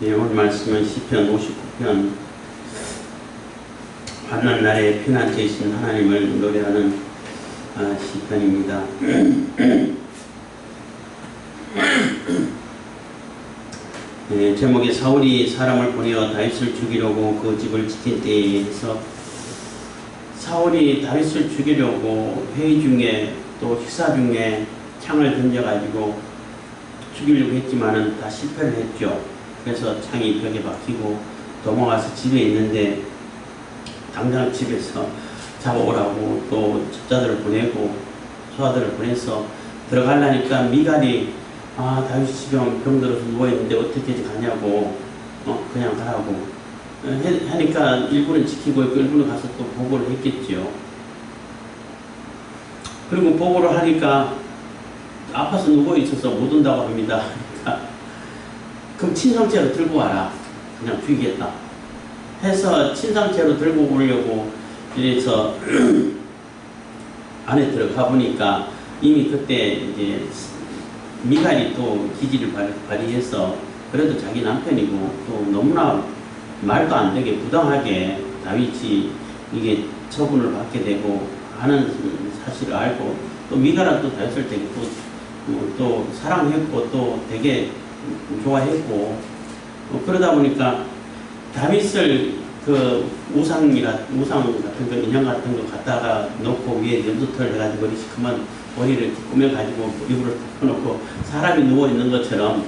네, 오늘 말씀은 시편 59편 환난 날에 피난처이신 하나님을 노래하는 시편입니다. 네, 제목이 사울이 사람을 보내어 다윗을 죽이려고 그 집을 지킨 때에 해서, 사울이 다윗을 죽이려고 회의 중에 또 식사 중에 창을 던져가지고 죽이려고 했지만은 다 실패를 했죠. 그래서 창이 벽에 박히고 도망가서 집에 있는데 당장 집에서 잡아오라고 또 첩자들을 보내고 소아들을 보내서 들어가려니까 미갈이 다윗이 집에 병들어서 누워있는데 어떻게 가냐고 그냥 가라고 하니까 일부는 지키고 있고 일부는 가서 또 보고를 했겠죠. 그리고 보고를 하니까 아파서 누워있어서 못 온다고 합니다. 그럼 친상체로 들고 와라. 그냥 죽이겠다 해서 친상체로 들고 오려고 이래서 안에 들어가 보니까 이미 그때 이제 미갈이 또 기지를 발휘해서 그래도 자기 남편이고 또 너무나 말도 안 되게 부당하게 다윗이 이게 처분을 받게 되고 하는 사실을 알고 또 미갈은 또 다윗을 되게 또 사랑했고 또 되게 좋아했고 그러다 보니까 다윗을 그 우상 같은 거 인형 같은 거 갖다가 놓고 위에 염소털 해가지고 머리를 이렇게 꾸며가지고 이불을 덮어놓고 사람이 누워있는 것처럼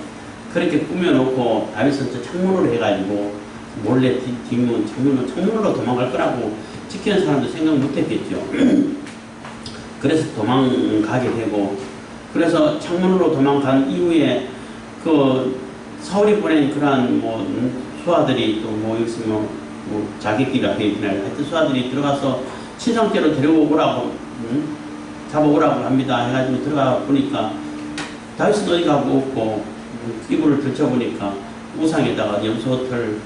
그렇게 꾸며놓고 다윗은 저 창문으로 해가지고 몰래 창문으로 도망갈 거라고 지키는 사람도 생각 못했겠죠. 그래서 도망가게 되고, 그래서 창문으로 도망간 이후에 그 사울이 보낸 그러한 수하들이 또 여기서 자기끼리 하여튼 수하들이 들어가서 친상제로 데려오라고 잡아오라고 합니다 해가지고 들어가 보니까 다윗은 어디 가고 없고 이불을 들쳐보니까 우상에다가 염소털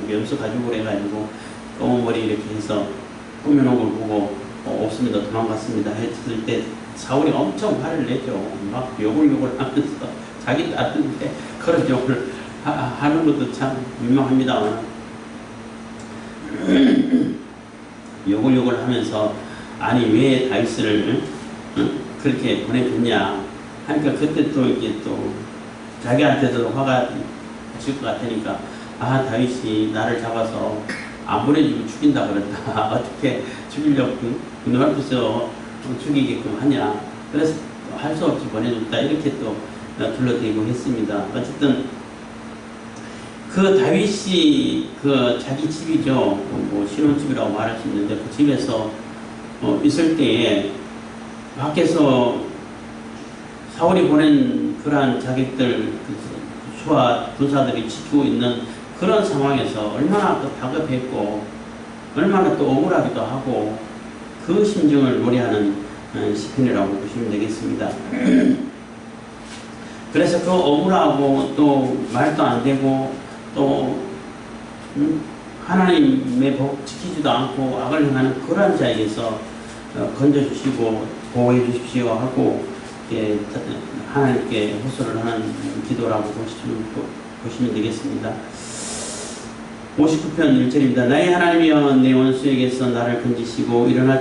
염소 가죽을 해가지고 검은 머리 이렇게 해서 꾸며놓은 걸 보고 없습니다, 도망갔습니다 했을 때 사울이 엄청 화를 내죠. 막 욕을 하면서 자기 딸인데 그런 욕을 하는 것도 참 유명합니다만 욕을 하면서 아니 왜 다윗을 그렇게 보내줬냐 하니까 그때 또 이게 또 자기한테도 화가 질 것 같으니까 다윗이 나를 잡아서 안 보내주고 죽인다 그랬다. 어떻게 죽이려고 눈앞에서 죽이게끔 하냐. 그래서 할 수 없이 보내줬다. 이렇게 또 둘러대고 했습니다. 어쨌든 그 다윗이 그 자기 집이죠. 신혼집이라고 말할 수 있는데 그 집에서 있을 때에 밖에서 사울이 보낸 그러한 자객들 수하 군사들이 지키고 있는 그런 상황에서 얼마나 또 다급했고 얼마나 또 억울하기도 하고 그 심정을 노래하는 시편이라고 보시면 되겠습니다. 그래서 그 억울하고 또 말도 안 되고 또 하나님의 법 지키지도 않고 악을 행하는 그러한 자에게서 건져주시고 보호해 주십시오 하고 하나님께 호소를 하는 기도라고 보시면 되겠습니다. 59편 1절입니다. 나의 하나님이여 내 원수에게서 나를 건지시고 일어나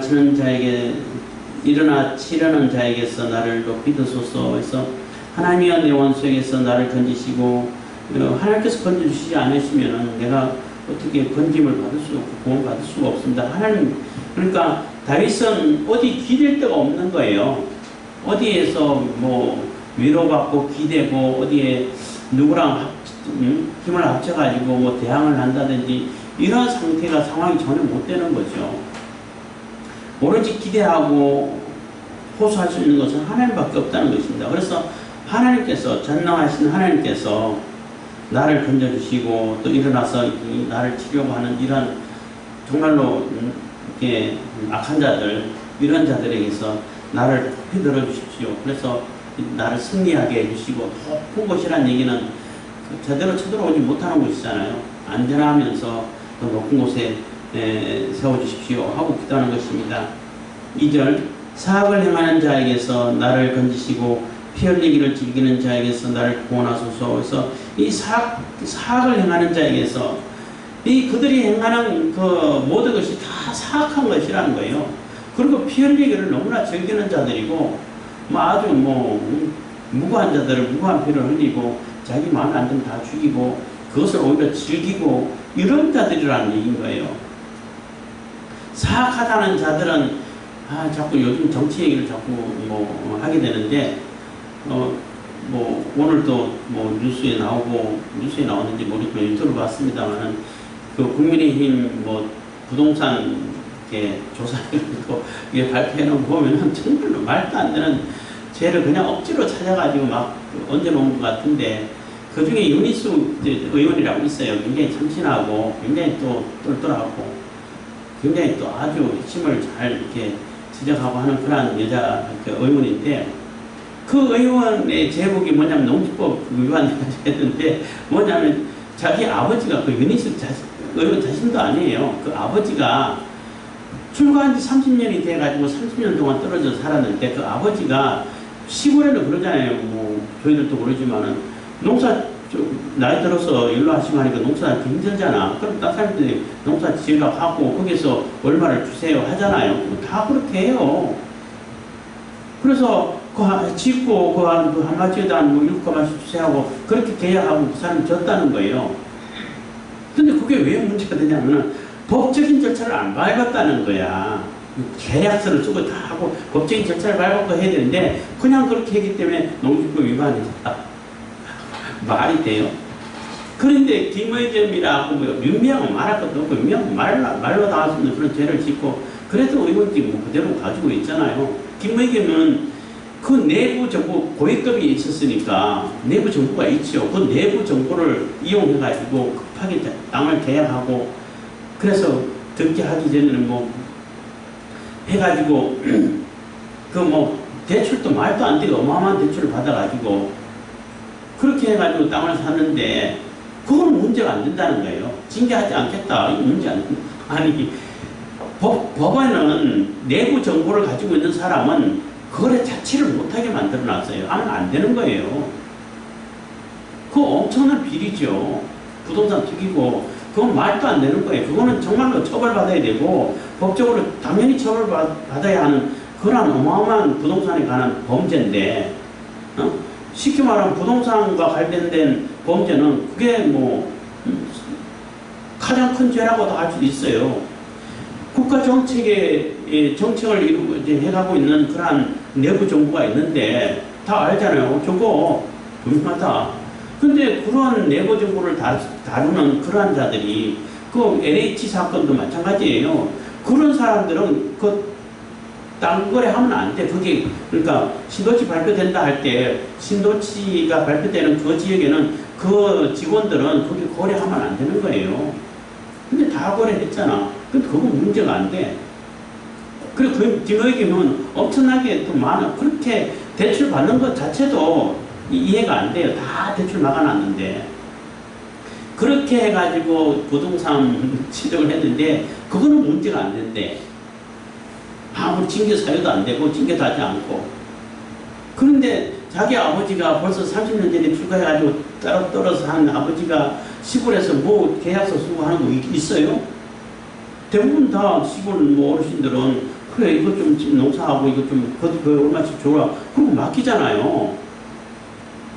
치려는 자에게서 나를 높이 드소서 해서 하나님이여 내 원수에게서 나를 건지시고 하나님께서 건져주시지 않으시면 내가 어떻게 건짐을 받을 수 없고 구원 받을 수가 없습니다. 하나님, 그러니까 다윗은 어디 기댈 데가 없는 거예요. 어디에서 위로받고 기대고 어디에 누구랑 힘을 합쳐가지고 대항을 한다든지 이런 상황이 전혀 못 되는 거죠. 오로지 기대하고 호소할 수 있는 것은 하나님밖에 없다는 것입니다. 그래서 하나님께서, 전능하신 하나님께서 나를 건져주시고 또 일어나서 나를 치려고 하는 이런 정말로 이렇게 악한 자들, 이런 자들에게서 나를 높이 들어주십시오. 그래서 나를 승리하게 해주시고, 높은 곳이란 얘기는 제대로 쳐들어오지 못하는 곳이잖아요. 안전하면서 더 높은 곳에 세워주십시오 하고 기도하는 것입니다. 2절 사악을 행하는 자에게서 나를 건지시고 피 흘리기를 즐기는 자에게서 나를 구원하소서. 그래서 이 사악을 행하는 자에게서 이 그들이 행하는 그 모든 것이 다 사악한 것이라는 거예요. 그리고 피 흘리기를 너무나 즐기는 자들이고 뭐 아주 뭐 무고한 자들을 무고한 피를 흘리고 자기 마음에 안 들면 다 죽이고 그것을 오히려 즐기고 이런 자들이라는 얘기인 거예요. 사악하다는 자들은 자꾸 요즘 정치 얘기를 자꾸 뭐 하게 되는데 뭐 오늘도 뭐 뉴스에 나오는지 모르겠지만 유튜브를 봤습니다만은 그 국민의힘 뭐 부동산 조사를 또 발표해 놓은 거 보면은 정말로 말도 안 되는 죄를 그냥 억지로 찾아가지고 막 얹어놓은 것 같은데 그 중에 윤희숙 의원이라고 있어요. 굉장히 참신하고 굉장히 또 똘똘하고 굉장히 또 아주 핵심을 잘 이렇게 지적하고 하는 그런 여자 의원인데 그 의원의 제목이 뭐냐면 농지법 위반했는데 뭐냐면 자기 아버지가 그 윤희숙 의원 자신도 아니에요. 그 아버지가 출가한 지 30년이 돼가지고 30년 동안 떨어져 살았는데 그 아버지가 시골에는 그러잖아요. 뭐 저희들도 그러지만은 농사 나이 들어서 일로 하시면 하니까 농사 힘들잖아. 그럼 다른 사람들이 농사 지으려고 하고 거기서 얼마를 주세요 하잖아요. 다 그렇게 해요. 그래서 그 짓고 그 한 마치에다 뭐 7가마씩 주세요 하고 그렇게 계약하고 그 사람이 졌다는 거예요. 근데 그게 왜 문제가 되냐면은 법적인 절차를 안 밟았다는 거야. 계약서를 쓰고 다 하고 법적인 절차를 밟고 해야 되는데 그냥 그렇게 했기 때문에 농지법 위반이다. 말이 돼요. 그런데 김의겸이라고 뭐 윤미향은 말할 것도 없고 윤미향은 말로 나올 수 있는 그런 죄를 짓고 그래도 의원직 뭐 그대로 가지고 있잖아요. 김의겸은 그 내부 정보 고위급이 있었으니까 내부 정보가 있죠. 그 내부 정보를 이용해가지고 급하게 땅을 계약하고 그래서 등기 하기 전에는 뭐 해가지고 그 뭐 대출도 말도 안 되게 어마어마한 대출을 받아가지고 그렇게 해가지고 땅을 샀는데 그건 문제가 안 된다는 거예요. 징계하지 않겠다. 이거 문제 안 된다. 아니 법원은 내부 정보를 가지고 있는 사람은 거래 자체를 못하게 만들어놨어요. 하면 안 되는 거예요. 그거 엄청난 비리죠. 부동산 투기고 그건 말도 안 되는 거예요. 그거는 정말로 처벌받아야 되고 법적으로 당연히 처벌받아야 하는 그런 어마어마한 부동산에 관한 범죄인데 쉽게 말하면 부동산과 관련된 범죄는 그게 뭐 가장 큰 죄라고도 할 수 있어요. 국가 정책에 정책을 이루고 이제 해가고 있는 그러한 내부 정보가 있는데 다 알잖아요. 저거 위험하다. 근데 그런 내부 정보를 다루는 그러한 자들이 그 LH 사건도 마찬가지예요. 그런 사람들은 그 땅 거래하면 안 돼. 그게 그러니까 신도시 발표된다 할 때 신도시가 발표되는 그 지역에는 그 직원들은 그게 거래하면 안 되는 거예요. 근데 다 거래했잖아. 근데 그거 문제가 안 돼. 그리고 그 김의겸은 엄청나게 또 많아. 그렇게 대출 받는 것 자체도 이해가 안 돼요. 다 대출 막아놨는데. 그렇게 해가지고 부동산 취득을 했는데 그거는 문제가 안 된대. 아무리 징계 사유도 안 되고 징계도 하지 않고. 그런데 자기 아버지가 벌써 30년 전에 출가해가지고 따로 떨어서 한 아버지가 시골에서 뭐 계약서 쓰고 하는 거 있어요? 대부분 다 시골 뭐 어르신들은 그래 이것 좀 농사하고 이것 좀 그 얼마씩 줘라 그러고 맡기잖아요.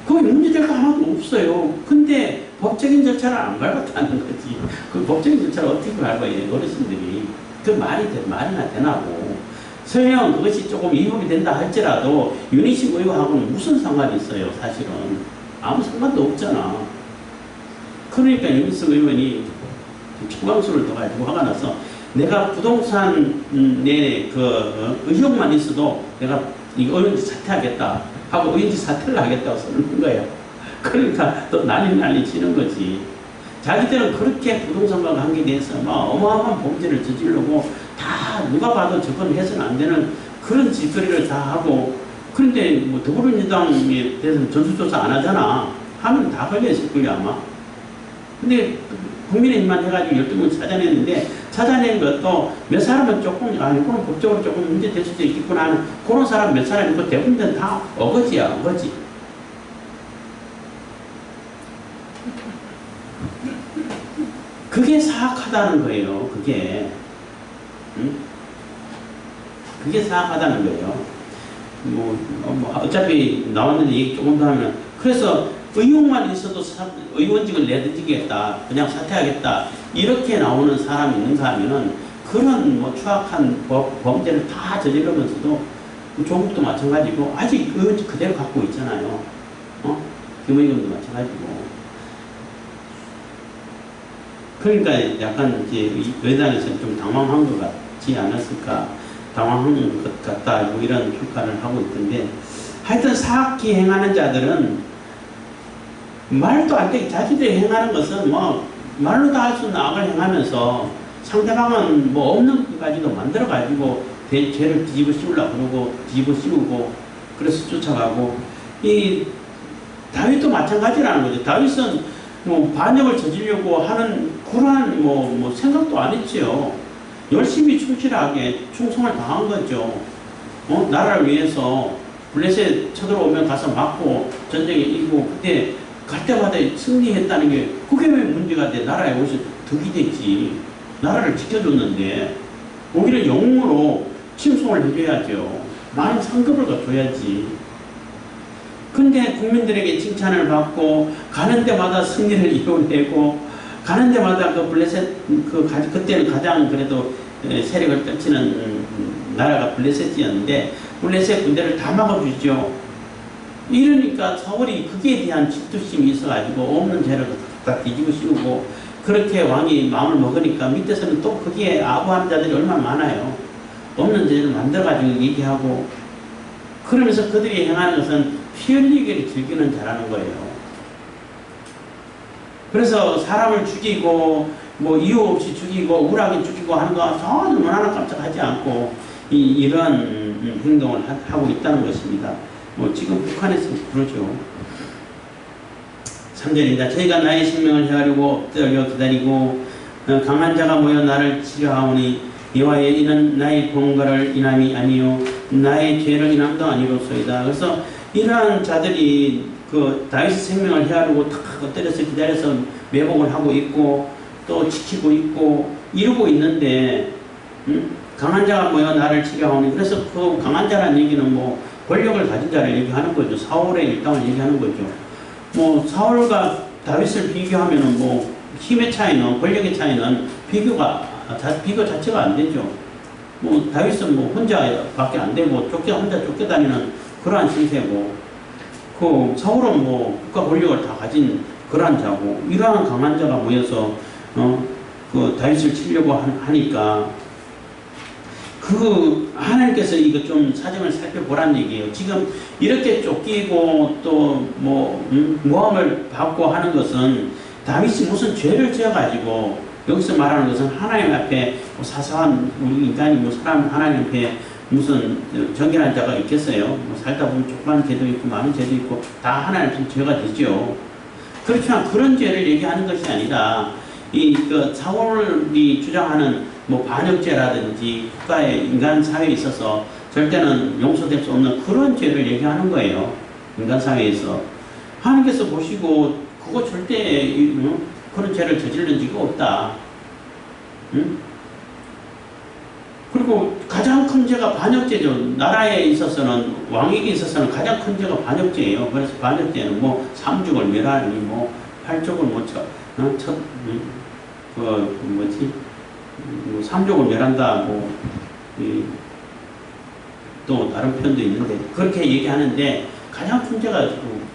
거기 문제될 거 하나도 없어요. 근데 법적인 절차를 안 밟았다는 거지. 그 법적인 절차를 어떻게 밟아요 어르신들이. 그 말이나 되나고. 설령 그것이 조금 위법이 된다 할지라도 윤희식 의원하고는 무슨 상관이 있어요 사실은. 아무 상관도 없잖아. 그러니까 윤희식 의원이 초강수를 둬가지고 화가 나서 내가 부동산 내 그 의혹만 있어도 내가 이거 의원직 사퇴하겠다 하고 의원직 사퇴를 하겠다고 쓰는 거예요. 그러니까 또 난리 치는 거지. 자기들은 그렇게 부동산과 관계돼서 막 어마어마한 범죄를 저지르고 다 누가 봐도 저건 해서는 안 되는 그런 짓거리를 다 하고 그런데 뭐 더불어민주당에 대해서는 전수조사 안 하잖아. 하면 다 걸려있을 거예요 아마. 근데 국민의힘만 해가지고 12명 찾아냈는데 찾아낸 것도 몇 사람은 조금 이거는 법적으로 조금 문제될 수도 있겠구나 하는 그런 사람 몇 사람이고 대부분 다 어거지야 어거지. 그게 사악하다는 거예요. 그게. 응? 그게 사악하다는 거예요. 어차피 나왔는데 얘기 조금 더 하면, 그래서 의혹만 있어도 의원직을 내던지겠다, 그냥 사퇴하겠다, 이렇게 나오는 사람이 있는가 하면은, 그런 추악한 범죄를 다 저지르면서도, 조국도 마찬가지고, 아직 의원직 그대로 갖고 있잖아요. 김의겸도 마찬가지고. 그러니까 약간 이제 여당에서 좀 당황한 것 같지 않았을까, 당황한 것 같다, 이런 평가를 하고 있던데, 하여튼 사악히 행하는 자들은 말도 안 되게 자기들이 행하는 것은 말로 다 할 수 있는 악을 행하면서 상대방은 없는 것까지도 만들어가지고 죄를 뒤집어 씌우려고 그러고 뒤집어 씌우고 그래서 쫓아가고, 이 다윗도 마찬가지라는 거죠. 다윗은 반역을 저지르려고 하는 그러한 생각도 안 했지요. 열심히 충실하게 충성을 다한 거죠. 나라를 위해서 블레셋 쳐들어오면 가서 막고 전쟁에 이기고, 그때 갈 때마다 승리했다는 게 그게 왜 문제가 돼? 나라에 오셔 득이 됐지. 나라를 지켜줬는데 오히려 영웅으로 칭송을 해줘야죠. 많은 상급을 줘야지. 근데 국민들에게 칭찬을 받고 가는 데마다 승리를 이뤄내고 가는 데마다 그 블레셋 그때는 가장 그래도 세력을 떨치는 나라가 블레셋이었는데 블레셋 군대를 다 막아주죠. 이러니까 사울이 그게 대한 질투심이 있어가지고 없는 죄를 다 뒤집어 씌우고 그렇게 왕이 마음을 먹으니까 밑에서는 또 거기에 아부하는 자들이 얼마나 많아요. 없는 죄를 만들어가지고 얘기하고 그러면서 그들이 행하는 것은 피 흘리기를 즐기는 자라는 거예요. 그래서 사람을 죽이고 이유 없이 죽이고 억울하게 죽이고 하는 거 전혀 하나 깜짝하지 않고 이러한 행동을 하고 있다는 것입니다. 지금 북한에서 그러죠. 3절입니다. 저희가 나의 생명을 헤아리고 떨려 기다리고 강한 자가 모여 나를 치료하오니 여호와의 이는 나의 공갈을 인함이 아니요 나의 죄를 인함도 아니로소이다. 그래서 이러한 자들이 그 다윗의 생명을 헤아리고 탁 엎드려서 기다려서 매복을 하고 있고 또 지키고 있고 이러고 있는데 강한 자가 모여 나를 치료하오니, 그래서 그 강한 자라는 얘기는 권력을 가진 자를 얘기하는 거죠. 사울의 일당을 얘기하는 거죠. 사울과 다윗을 비교하면은 힘의 차이는, 권력의 차이는 비교 자체가 안 되죠. 다윗은 혼자밖에 안 되고 혼자 쫓겨다니는 그러한 신세고, 사울은 국가 권력을 다 가진 그러한 자고, 이러한 강한 자가 모여서 그 다윗을 치려고 하니까 하나님께서 이거 좀 사정을 살펴보라는 얘기예요. 지금 이렇게 쫓기고 또 모함을 받고 하는 것은 다윗이 무슨 죄를 지어가지고, 여기서 말하는 것은 하나님 앞에 사소한 우리 인간이 사람 하나님 앞에 무슨 정결한 자가 있겠어요? 살다 보면 조그만 죄도 있고 많은 죄도 있고 다 하나님 앞에 죄가 되죠. 그렇지만 그런 죄를 얘기하는 것이 아니라 사울이 주장하는 반역죄라든지 국가의 인간 사회에 있어서 절대는 용서될 수 없는 그런 죄를 얘기하는 거예요. 인간 사회에서. 하나님께서 보시고 그거 절대 그런 죄를 저지른 적이 없다. 응? 그리고 가장 큰 죄가 반역죄죠. 나라에 있어서는, 왕에게 있어서는 가장 큰 죄가 반역죄예요. 그래서 반역죄는 삼족을 멸하니, 팔족을 삼족을 멸한다, 또 다른 편도 있는데, 그렇게 얘기하는데, 가장 큰 죄가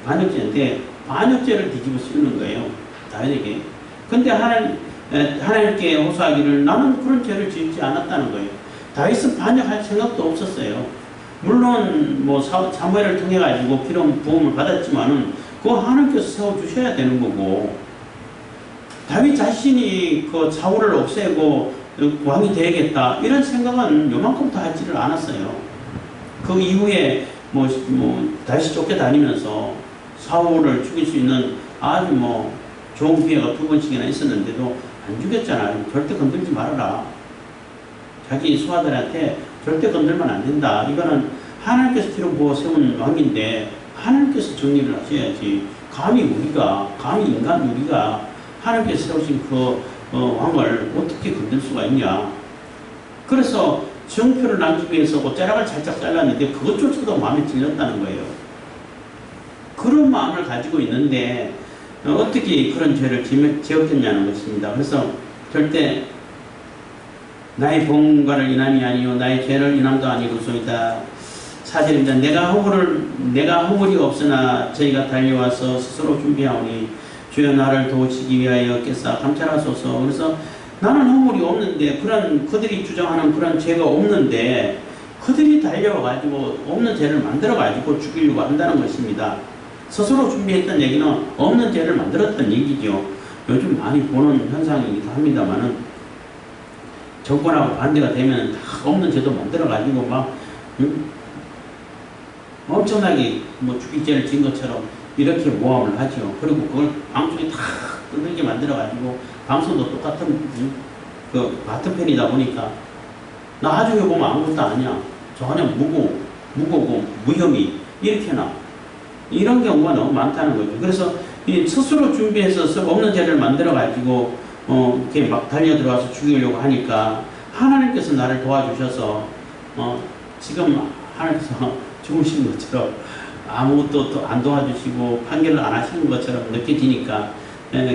반역죄인데, 반역죄를 뒤집어 씌우는 거예요. 다윗에게. 근데 하나님께 호소하기를 나는 그런 죄를 짓지 않았다는 거예요. 다윗은 반역할 생각도 없었어요. 물론 사무엘을 통해 가지고 기름 부음을 받았지만은 그거 하나님께서 세워주셔야 되는 거고, 다윗 자신이 사울을 없애고 왕이 되야겠다 이런 생각은 요만큼도 하지를 않았어요. 그 이후에 다윗이 쫓겨다니면서 사울을 죽일 수 있는 아주 좋은 기회가 2번씩이나 있었는데도 안 죽였잖아요. 절대 건들지 말아라. 자기 수하들한테 절대 건들면 안 된다. 이거는 하나님께서 기름 부어 세운 왕인데 하나님께서 정리를 하셔야지. 감히 인간 우리가 하나님께서 세우신 왕을 어떻게 건들 수가 있냐. 그래서 정표를 남기기 위해서 옷자락을 살짝 잘랐는데 그것조차도 마음에 들렸다는 거예요. 그런 마음을 가지고 있는데 어떻게 그런 죄를 지었겠냐는 것입니다. 그래서 절대 나의 봉과를 인함이 아니요 나의 죄를 인함도 아니고소이다. 4절입니다. 내가 허물이 없으나 저희가 달려와서 스스로 준비하오니 주여 나를 도우시기 위하여 께서 감찰하소서. 그래서 나는 허물이 없는데 그들이 주장하는 그런 죄가 없는데 그들이 달려와가지고 없는 죄를 만들어가지고 죽이려고 한다는 것입니다. 스스로 준비했던 얘기는 없는 죄를 만들었던 얘기죠. 요즘 많이 보는 현상이기도 합니다만은 정권하고 반대가 되면 다 없는 죄도 만들어가지고 막 엄청나게 죽일 죄를 지은 것처럼 이렇게 모함을 하죠. 그리고 그걸 방송에 다 뜯게 만들어가지고 방송도 똑같은 같은 편이다 보니까 나중에 보면 아무것도 아니야. 전혀 무고고 무혐의 이렇게 나. 이런 경우가 너무 많다는 거죠. 그래서 이 스스로 준비해서 없는 죄를 만들어가지고 이렇게 막 달려들어와서 죽이려고 하니까 하나님께서 나를 도와주셔서 지금 하나님께서 죽으신 것처럼 아무것도 안 도와주시고 판결을 안 하시는 것처럼 느껴지니까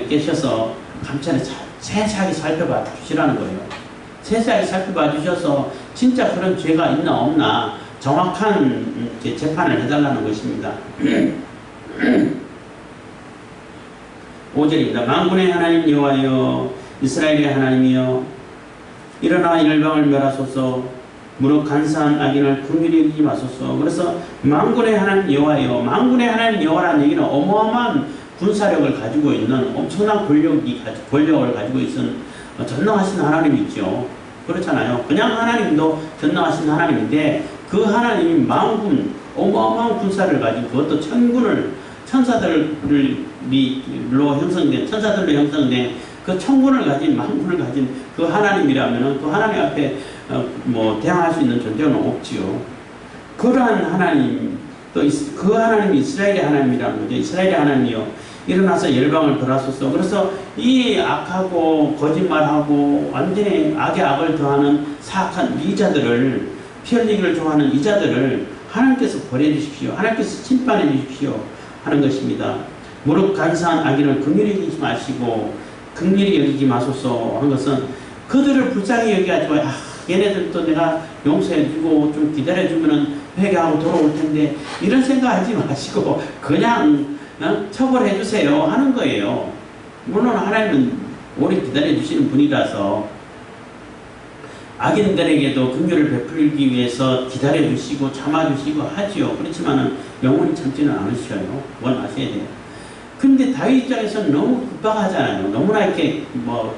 계셔서 감찰에 세세하게 살펴봐 주시라는 거예요. 세세하게 살펴봐 주셔서 진짜 그런 죄가 있나 없나 정확한 재판을 해달라는 것입니다. 5절입니다. 만군의 하나님 여호와여 이스라엘의 하나님이여 일어나 열방을 멸하소서 무릇 간사한 악인을 긍휼히 여기지 마소서. 그래서 만군의 하나님 여호와여, 만군의 하나님 여호와라는 얘기는 어마어마한 군사력을 가지고 있는 엄청난 권력을 가지고 있는 전능하신 하나님이죠. 그렇잖아요. 그냥 하나님도 전능하신 하나님인데 그 하나님이 만군 어마어마한 군사를 가지고 그것도 천사들로 형성된 그 천군을 가진 만군을 가진 그 하나님이라면 그 하나님 앞에 대항할 수 있는 존재는 없지요. 그러한 하나님 또 그 하나님이 이스라엘의 하나님이라는 거죠. 이스라엘의 하나님이요 일어나서 열방을 벌하소서. 그래서 이 악하고 거짓말하고 완전히 악에 악을 더하는 사악한 이자들을 피 흘리기를 좋아하는 이자들을 하나님께서 버려주십시오. 하나님께서 침판해 주십시오 하는 것입니다. 무릇 간사한 악인을 긍휼히 여기지 마시고 긍휼히 여기지 마소서 한 것은 그들을 불쌍히 여기지 마. 얘네들도 내가 용서해주고 좀 기다려주면은 회개하고 돌아올 텐데 이런 생각하지 마시고 그냥 처벌해주세요 하는 거예요. 물론 하나님은 오래 기다려주시는 분이라서 악인들에게도 긍휼을 베풀기 위해서 기다려주시고 참아주시고 하지요. 그렇지만은 영원히 참지는 않으셔요. 그건 아셔야 돼요. 근데 다윗 입장에서는 너무 급박하잖아요. 너무나 이렇게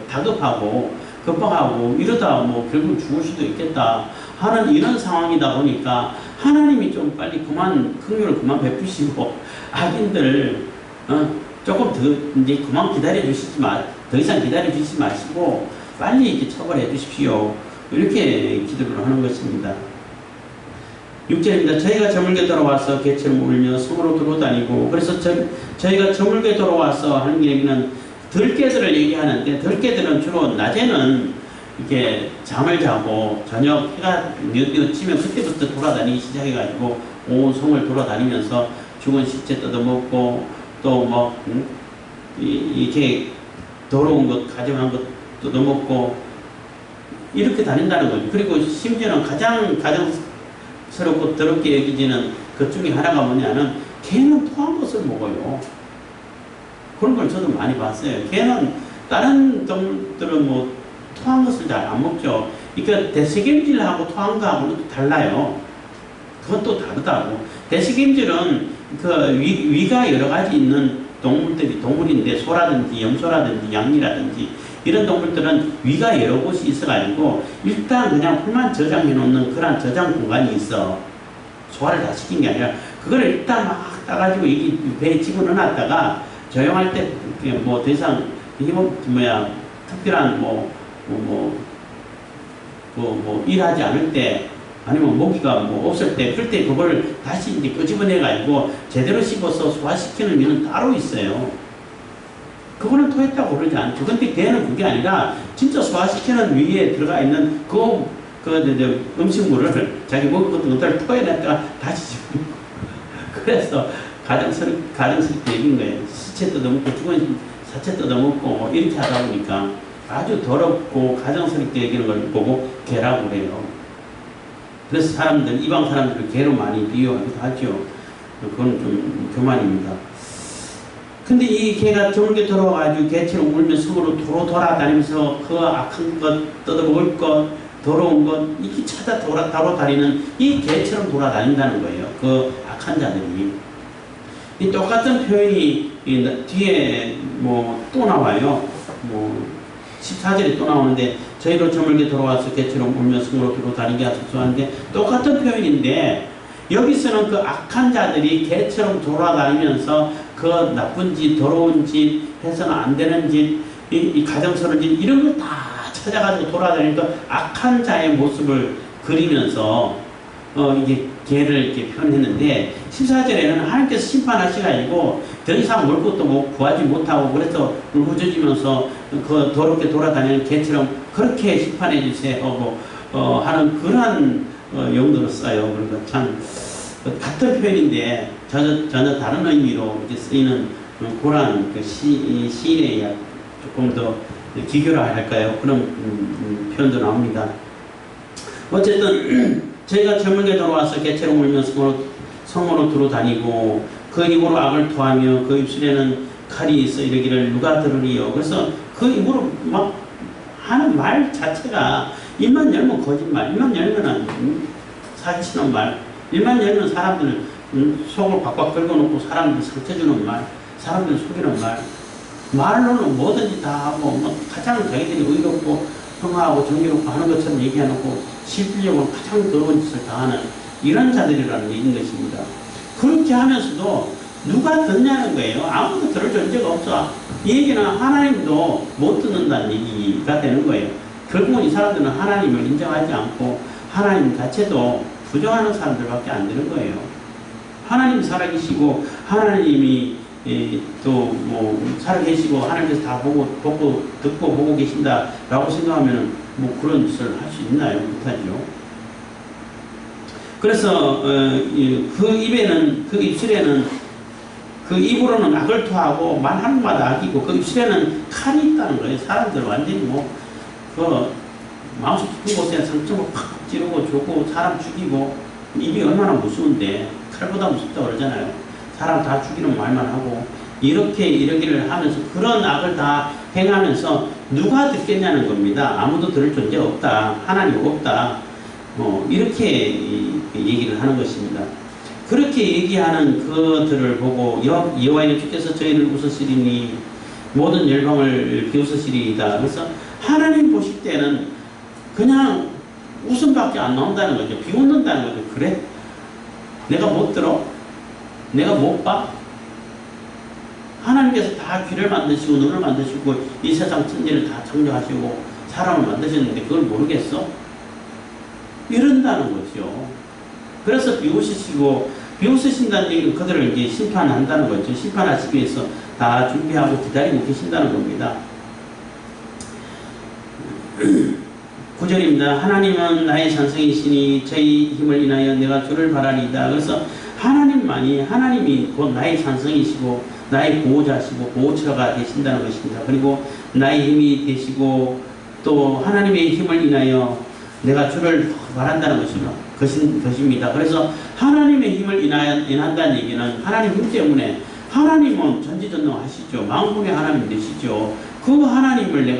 다급하고 급박하고 이러다 결국 죽을 수도 있겠다 하는 이런 상황이다 보니까 하나님이 좀 빨리 긍휼을 그만 베푸시고 악인들 조금 더 이제 그만 더 이상 기다려 주시지 마시고 빨리 이렇게 처벌해 주십시오. 이렇게 기도를 하는 것입니다. 6절입니다. 저희가 저물게 돌아와서 개처럼 울며 성으로 들어다니고. 그래서 저희가 저물게 돌아와서 하는 얘기는 들깨들을 얘기하는데 들깨들은 주로 낮에는 이렇게 잠을 자고 저녁 해가 뉘치면 그때부터 돌아다니기 시작해가지고 온 성을 돌아다니면서 죽은 시체 뜯어먹고 또 이렇게 더러운 것 가져간 것 뜯어먹고 이렇게 다닌다는 거죠. 그리고 심지어는 가장 서럽고 더럽게 여기지는 것 중에 하나가 뭐냐면 개는 토한 것을 먹어요. 그런 걸 저도 많이 봤어요. 개는 다른 동물들은 토한 것을 잘 안 먹죠. 그러니까 대식임질하고 토한 거하고는 또 달라요. 그것도 다르다고. 대식임질은 그 위가 여러 가지 있는 동물인데 소라든지 염소라든지 양이라든지 이런 동물들은 위가 여러 곳이 있어가지고 일단 그냥 풀만 저장해 놓는 그런 저장 공간이 있어. 소화를 다 시킨 게 아니라 그거를 일단 막 따가지고 이 배에 집어넣어놨다가 조용할 때 더 이상 이게 특별한 일하지 않을 때 아니면 모기가 없을 때 그럴 때 그걸 다시 이제 끄집어내 가지고 제대로 씹어서 소화시키는 일은 따로 있어요. 그거는 토했다고 그러지 않죠. 근데 걔는 그게 아니라 진짜 소화시키는 위에 들어가 있는 음식물을 자기 먹은 것들 토해냈다가 다시 집어먹고. 그래서 가정스럽게 얘기인 거예요. 시체 뜯어먹고 죽은 사체 뜯어먹고 이렇게 하다 보니까 아주 더럽고 가정스럽게 얘기하는 걸 보고 개라고 그래요. 그래서 이방 사람들을 개로 많이 비유하기도 하죠. 그건 좀 교만입니다. 근데 이 개가 저물게 돌아와가지고 개처럼 울며 속으로 도로 돌아다니면서 그 악한 것, 뜯어먹을 것, 더러운 것, 이렇게 찾아 돌아다니는 이 개처럼 돌아다닌다는 거예요. 그 악한 자들이. 이 똑같은 표현이 뒤에 또 나와요. 14절에 또 나오는데 저희로 저물게 돌아와서 개처럼 울며 성으로 돌아다니게 하소서 하는데 똑같은 표현인데 여기서는 그 악한 자들이 개처럼 돌아다니면서 그 나쁜 짓, 더러운 짓, 해서는 안 되는 짓, 이 가정스러운 짓 이런 걸 다 찾아가지고 돌아다니니까 악한 자의 모습을 그리면서 이게 개를 이렇게 표현했는데 14절에는 하나님께서 심판하시가지고 더 이상 올 것도 구하지 못하고 그래서 울부짖으면서 그 더럽게 돌아다니는 개처럼 그렇게 심판해 주세요 하는 그러한 용도로 써요. 그러니까 참 같은 표현인데 전혀 다른 의미로 이제 쓰이는 그런 시인의 조금 더 기교라 할까요? 그런 표현도 나옵니다. 어쨌든 저희가 저물게 돌아와서 개처럼 울면서 성으로 들어다니고 그 입으로 악을 토하며 그 입술에는 칼이 있어 이러기를 누가 들으리요. 그래서 그 입으로 막 하는 말 자체가 입만 열면 거짓말, 입만 열면 사기치는 말, 입만 열면 사람들 속을 꽉꽉 긁어놓고 사람들 상처 주는 말, 사람들 속이는 말, 말로는 뭐든지 다 하고 가장 자기들이 의롭고 평화하고 정의롭고 하는 것처럼 얘기해놓고 실질적으로 가장 더러운 짓을 다하는 이런 자들이라는 얘기인 것입니다. 그렇게 하면서도 누가 듣냐는 거예요. 아무도 들을 존재가 없어. 이 얘기는 하나님도 못 듣는다는 얘기가 되는 거예요. 결국은 이 사람들은 하나님을 인정하지 않고 하나님 자체도 부정하는 사람들밖에 안 되는 거예요. 하나님이 살아계시고 하나님이 또 살아계시고 하나님께서 다 듣고 보고 계신다라고 생각하면 그런 짓을 할 수 있나요? 못하죠. 그래서 그 입술에는 그 입으로는 악을 토하고 말하는 마다 악이고 그 입술에는 칼이 있다는 거예요. 사람들 완전히 그 마음속 깊은 곳에 상처를 팍 찌르고 주고 사람 죽이고 입이 얼마나 무서운데 칼보다 무섭다고 그러잖아요. 사람 다 죽이는 말만 하고 이렇게 이러기를 하면서 그런 악을 다 행하면서 누가 듣겠냐는 겁니다. 아무도 들을 존재가 없다. 하나님 없다. 이렇게 얘기를 하는 것입니다. 그렇게 얘기하는 그들을 보고 여호와의 주께서 저희를 웃으시리니 모든 열방을 비웃으시리이다. 그래서 하나님 보실 때는 그냥 웃음밖에 안 나온다는 거죠. 비웃는다는 거죠. 그래? 내가 못 들어? 내가 못 봐? 하나님께서 다 귀를 만드시고 눈을 만드시고 이 세상 천지를 다 창조하시고 사람을 만드셨는데 그걸 모르겠어? 이런다는 거죠. 그래서 비웃으신다는 얘기는 그들을 이제 심판한다는 거죠. 심판하시기 위해서 다 준비하고 기다리고 계신다는 겁니다. 9절입니다. 하나님은 나의 산성이시니 저희 힘을 인하여 내가 주를 바라리이다. 그래서 하나님이 곧 나의 산성이시고 나의 보호자시고 보호처가 되신다는 것입니다. 그리고 나의 힘이 되시고 또 하나님의 힘을 인하여 내가 주를 바란다는 것입니다. 그래서 하나님의 힘을 인한다는 얘기는 하나님 힘 때문에 하나님은 전지전능하시죠. 만군의 하나님 되시죠. 그 하나님을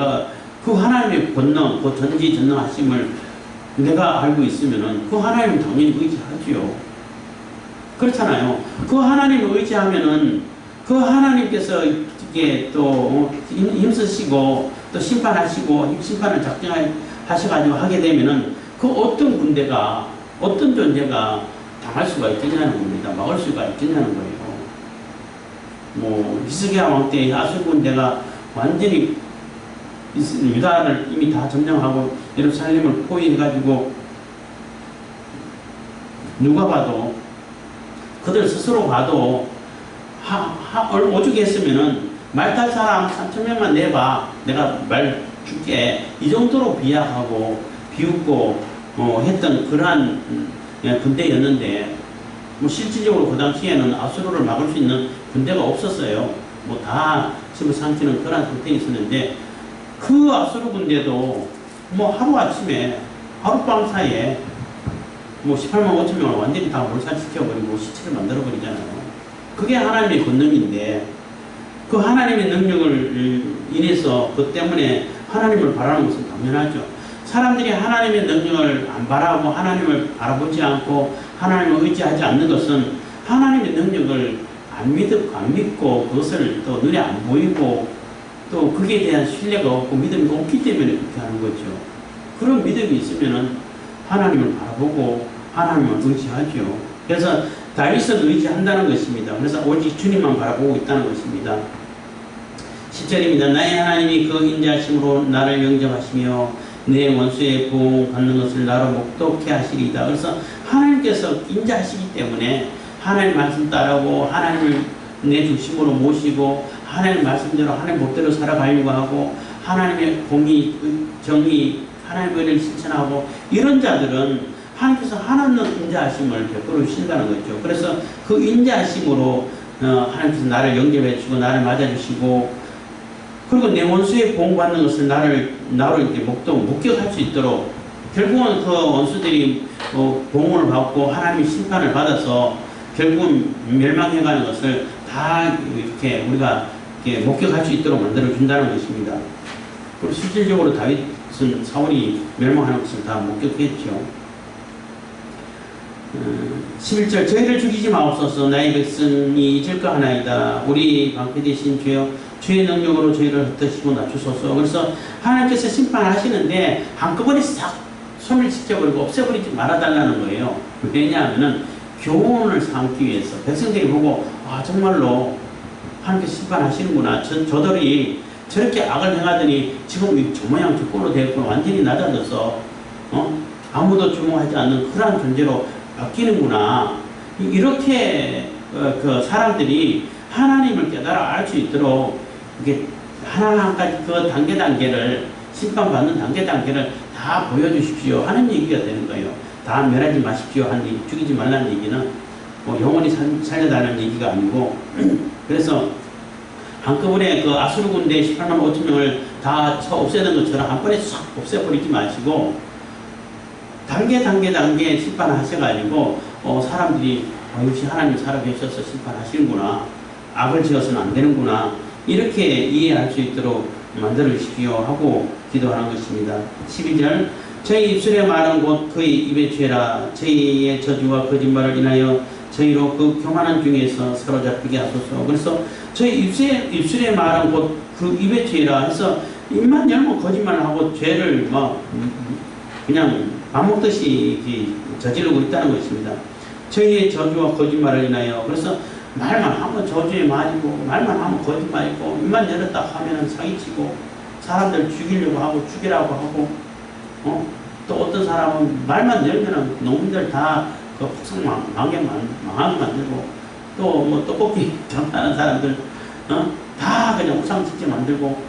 그 하나님의 권능, 그 전지전능하심을 내가 알고 있으면은 그 하나님은 당연히 의지하죠. 그렇잖아요. 그 하나님을 의지하면은 그 하나님께서 이게 또 힘쓰시고 또 심판하시고 심판을 작정하셔가지고 하게 되면은 그 어떤 군대가 어떤 존재가 당할 수가 있겠냐는 겁니다. 막을 수가 있겠냐는 거예요. 히스기야 왕 때 아수르 군대가 완전히 유다를 이미 다 점령하고 예루살렘을 포위해가지고 누가 봐도 그들 스스로 봐도 오죽했으면은 말 탈 사람 3,000명만 내봐. 내가 말 줄게. 이 정도로 비약하고 비웃고 했던 그러한 군대였는데 뭐 실질적으로 그 당시에는 아수르를 막을 수 있는 군대가 없었어요. 뭐 다 집어삼키는 그런 상태에 있었는데 그 아수르 군대도 뭐 하루아침에 하룻밤 사이에 뭐 18만 5천 명을 완전히 다 몰살시켜버리고 시체를 만들어버리잖아요. 그게 하나님의 권능인데 그 하나님의 능력을 인해서 그 때문에 하나님을 바라는 것은 당연하죠. 사람들이 하나님의 능력을 안 바라고 하나님을 바라보지 않고 하나님을 의지하지 않는 것은 하나님의 능력을 안 믿고 그것을 또 눈에 안 보이고 또 거기에 대한 신뢰가 없고 믿음이 없기 때문에 그렇게 하는 거죠. 그런 믿음이 있으면은 하나님을 바라보고 하나님을 의지하죠. 그래서 다윗은 의지한다는 것입니다. 그래서 오직 주님만 바라보고 있다는 것입니다. 10절입니다. 나의 하나님이 그 인자하심으로 나를 영접하시며 내 원수의 보호 받는 것을 나로 목독케 하시리이다. 그래서 하나님께서 인자하시기 때문에 하나님 말씀 따르고 하나님을 내 중심으로 모시고 하나님 말씀대로 하나님 법대로 살아가려고 하고 하나님의 공의, 정의, 하나님의 은혜를 실천하고 이런 자들은 하나님께서 하나님 인자하심을 베풀어 주신다는 거죠. 그래서 그 인자하심으로 하나님께서 나를 영접해 주시고 나를 맞아 주시고 그리고 내 원수의 보호받는 것을 나로 이렇게 목격할 수 있도록 결국은 그 원수들이 보호를 받고 하나님의 심판을 받아서 결국은 멸망해가는 것을 다 이렇게 우리가 이렇게 목격할 수 있도록 만들어 준다는 것입니다. 그리고 실질적으로 다윗은 사울이 멸망하는 것을 다 목격했죠. 11절 저희를 죽이지 마옵소서. 나의 백성이 잊을 거 하나이다. 우리 방패 되신 주여 주의 능력으로 저희를 흩으시고 낮추소서. 그래서 하나님께서 심판하시는데 한꺼번에 싹 소멸시켜버리고 없애버리지 말아달라는 거예요. 왜냐하면 교훈을 삼기 위해서 백성들이 보고 정말로 하나님께서 심판하시는구나. 저들이 저렇게 악을 행하더니 지금 저 모양 저 꼴로 되었구나. 완전히 낮아져서 아무도 주목하지 않는 그러한 존재로 바뀌는구나. 이렇게 그 사람들이 하나님을 깨달아 알 수 있도록 이게 하나하나까지 그 단계를 심판받는 단계를 다 보여주십시오 하는 얘기가 되는 거예요. 다 멸하지 마십시오 하는 얘기, 죽이지 말라는 얘기는 뭐 영원히 살려달라는 얘기가 아니고 그래서 한꺼번에 그 아수르 군대 18만 5천 명을 다 없애는 것처럼 한 번에 싹 없애버리지 마시고 단계 심판을 하셔가지고 사람들이 역시 하나님 살아계셔서 심판하시는구나. 악을 지어서는 안 되는구나. 이렇게 이해할 수 있도록 만들어 주십시오 하고 기도하는 것입니다. 12절 저희 입술의 말은 곧 그의 입에 죄라. 저희의 저주와 거짓말을 인하여 저희로 그 교만한 중에서 사로잡히게 하소서. 그래서 저희 입술의 말은 곧 그 입의 죄라 해서 입만 열면 거짓말을 하고 죄를 막 그냥 밥 먹듯이 저지르고 있다는 것입니다. 저희의 저주와 거짓말을 인하여 그래서 말만 하면 저주에 맞고 말만 하면 거짓말이고 입만 열었다 하면 사기치고 사람들 죽이려고 하고 죽이라고 하고 또 어떤 사람은 말만 열면은 농민들 다 그 폭삭 망하게 만들고 또 뭐 떡볶이 장사하는 사람들 다 그냥 우상짓게 만들고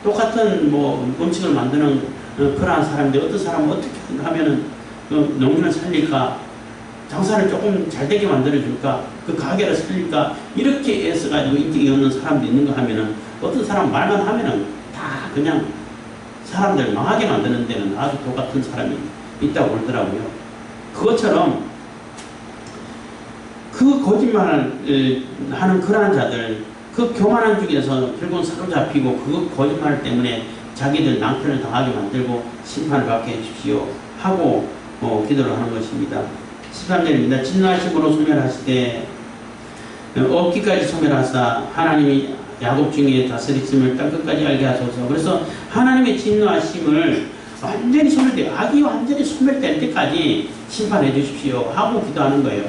똑같은 뭐 음식을 만드는 그러한 사람들 어떤 사람은 어떻게 하면은 그 농민을 살릴까 장사를 조금 잘 되게 만들어줄까 그 가게를 살릴까 이렇게 애써가지고 인기가 없는 사람도 있는 거 하면은 어떤 사람 말만 하면은 다 그냥 사람들 망하게 만드는 데는 아주 똑같은 사람이 있다고 그러더라고요. 그것처럼 그 거짓말을 하는 그러한 자들 그 교만한 중에서 결국은 사로잡히고 그 거짓말 때문에 자기들 낭패를 당하게 만들고 심판을 받게 해주십시오 하고 기도를 하는 것입니다. 13절입니다. 진노하심으로 소멸하시되 없기까지 소멸하사 하나님이 야곱 중에 다스리심을 땅끝까지 알게 하소서. 그래서 하나님의 진노하심을 완전히 소멸돼요. 악이 완전히 소멸될 때까지 심판해 주십시오 하고 기도하는 거예요.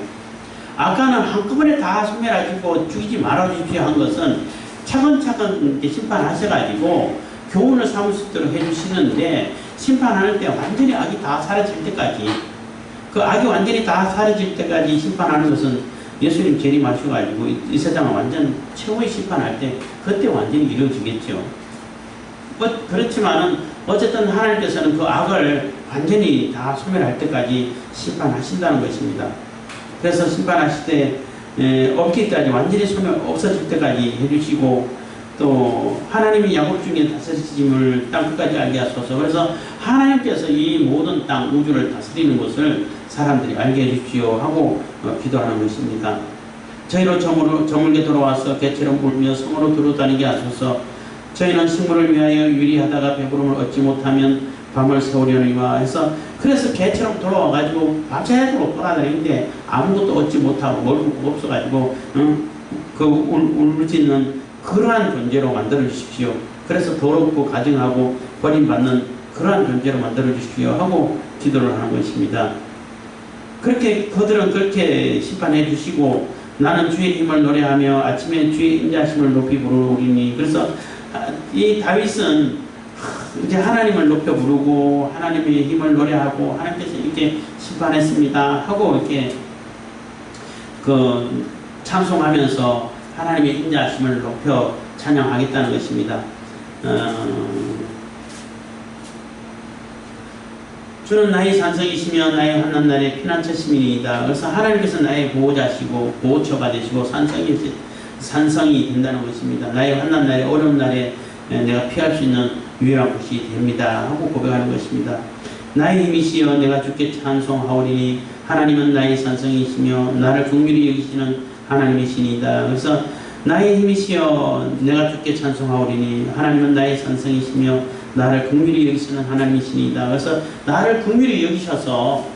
아까는 한꺼번에 다 소멸하시고 죽이지 말아 주십시오 한 것은 차근차근 심판하셔가지고 교훈을 삼을 수 있도록 해주시는데 심판하는 때 완전히 악이 다 사라질 때까지 그 악이 완전히 다 사라질 때까지 심판하는 것은 예수님 재림하셔가지고 이 세상을 완전 최후의 심판할 때 그때 완전히 이루어지겠죠. 그렇지만은 어쨌든 하나님께서는 그 악을 완전히 다 소멸할 때까지 심판하신다는 것입니다. 그래서 심판하실 때 없기까지 완전히 소멸 없어질 때까지 해주시고, 또 하나님이 야곱 중에 다스리심을 땅 끝까지 알게 하소서. 그래서 하나님께서 이 모든 땅 우주를 다스리는 것을 사람들이 알게 해주십시오 하고 기도하는 것입니다. 저희로 저물게 돌아와서 개처럼 울며 성으로 두루다니게 하소서. 저희는 식물을 위하여 유리하다가 배부름을 얻지 못하면 밤을 새우려니와 해서, 그래서 개처럼 돌아와가지고 밤새도록 돌아다니는데 아무것도 얻지 못하고 먹을 거 없어가지고 그 울부짖는 그러한 존재로 만들어 주십시오. 그래서 더럽고 가증하고 버림받는 그러한 존재로 만들어 주십시오 하고 기도를 하는 것입니다. 그렇게 그들은 그렇게 심판해 주시고, 나는 주의 힘을 노래하며 아침에 주의 인자심을 높이 부르리니. 그래서 이 다윗은 이제 하나님을 높여 부르고 하나님의 힘을 노래하고 하나님께서 이렇게 심판했습니다 하고 이렇게 그 찬송하면서 하나님의 인자하심을 높여 찬양하겠다는 것입니다. 주는 나의 산성이시며 나의 환난 날에 피난처심이니이다. 그래서 하나님께서 나의 보호자시고 보호처가 되시고 산성이 된다는 것입니다. 나의 환난 날에, 어려운 날에 내가 피할 수 있는 유일한 곳이 됩니다 하고 고백하는 것입니다. 나의 힘이시여 내가 주께 찬송하오리니 하나님은 나의 산성이시며 나를 긍휼히 여기시는 하나님이시니이다. 그래서 나의 힘이시여 내가 주께 찬송하오리니 하나님은 나의 산성이시며 나를 긍휼히 여기시는 하나님이시니이다. 그래서 나를 긍휼히 여기셔서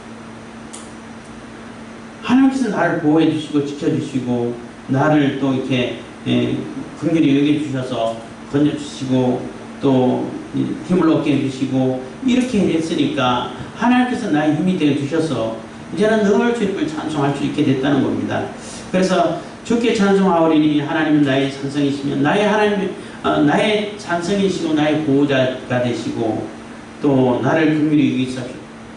하나님께서 나를 보호해 주시고 지켜주시고 나를 또 이렇게 긍휼히 여겨주셔서 건져주시고 또 힘을 얻게 해주시고 이렇게 했으니까 하나님께서 나의 힘이 되어주셔서 이제는 늘 주님을 찬송할 수 있게 됐다는 겁니다. 그래서 주께 찬송하오리니 하나님은 나의 산성이시며 나의 산성이시고 나의 보호자가 되시고 또 나를 긍휼히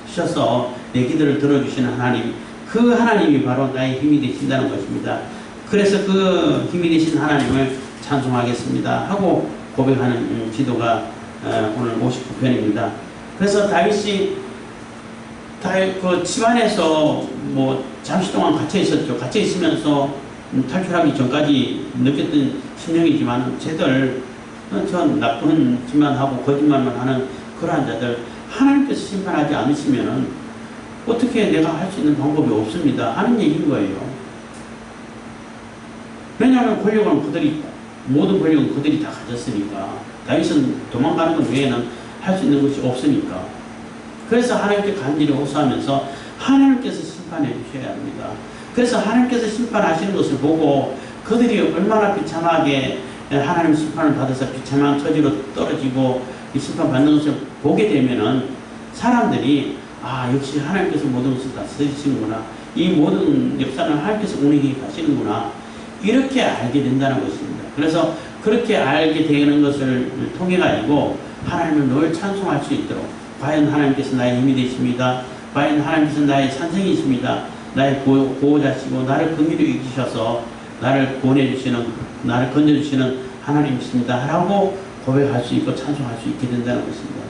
여기셔서 내 기도를 들어주시는 하나님, 그 하나님이 바로 나의 힘이 되신다는 것입니다. 그래서 그 힘이 되신 하나님을 찬송하겠습니다 하고 고백하는 기도가 오늘 59편입니다. 그래서 다윗이 그 집안에서 뭐 잠시 동안 갇혀 있었죠. 갇혀 있으면서 탈출하기 전까지 느꼈던 심령이지만 쟤들 전 나쁜 짓만 하고 거짓말만 하는 그러한 자들 하나님께서 심판하지 않으시면은 어떻게 내가 할 수 있는 방법이 없습니다 하는 얘기인 거예요. 왜냐하면 권력은 모든 권력은 그들이 다 가졌으니까. 다윗은 도망가는 것 외에는 할 수 있는 것이 없으니까. 그래서 하나님께 간절히 호소하면서 하나님께서 심판해 주셔야 합니다. 그래서 하나님께서 심판하시는 것을 보고 그들이 얼마나 비참하게 하나님 심판을 받아서 비참한 처지로 떨어지고 심판받는 것을 보게 되면은 사람들이 역시 하나님께서 모든 것을 다 쓰시는구나. 이 모든 역사는 하나님께서 운행해 가시는구나. 이렇게 알게 된다는 것입니다. 그래서 그렇게 알게 되는 것을 통해 가지고 하나님을 늘 찬송할 수 있도록, 과연 하나님께서 나의 힘이 되십니다. 과연 하나님께서 나의 산성이십니다. 나의 보호자시고 나를 긍휼히 여기셔서 나를 구원해주시는, 나를 건져주시는 하나님이십니다 라고 고백할 수 있고 찬송할 수 있게 된다는 것입니다.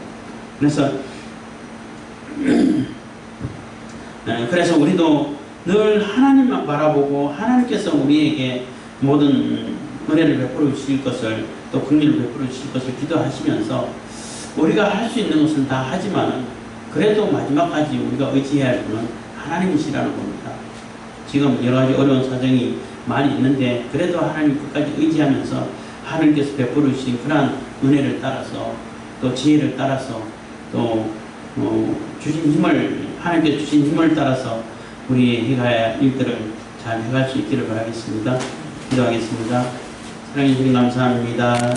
그래서 우리도 늘 하나님만 바라보고 하나님께서 우리에게 모든 은혜를 베풀어 주실 것을, 또 긍휼을 베풀어 주실 것을 기도하시면서 우리가 할 수 있는 것은 다 하지만 그래도 마지막까지 우리가 의지해야 할 분은 하나님이시라는 겁니다. 지금 여러 가지 어려운 사정이 많이 있는데 그래도 하나님 끝까지 의지하면서 하나님께서 베풀어 주신 그러한 은혜를 따라서 또 지혜를 따라서 또 하나님께서 주신 힘을 따라서 우리의 해가야 할 일들을 잘 해갈 수 있기를 바라겠습니다. 기도하겠습니다. 사랑해 주님 감사합니다.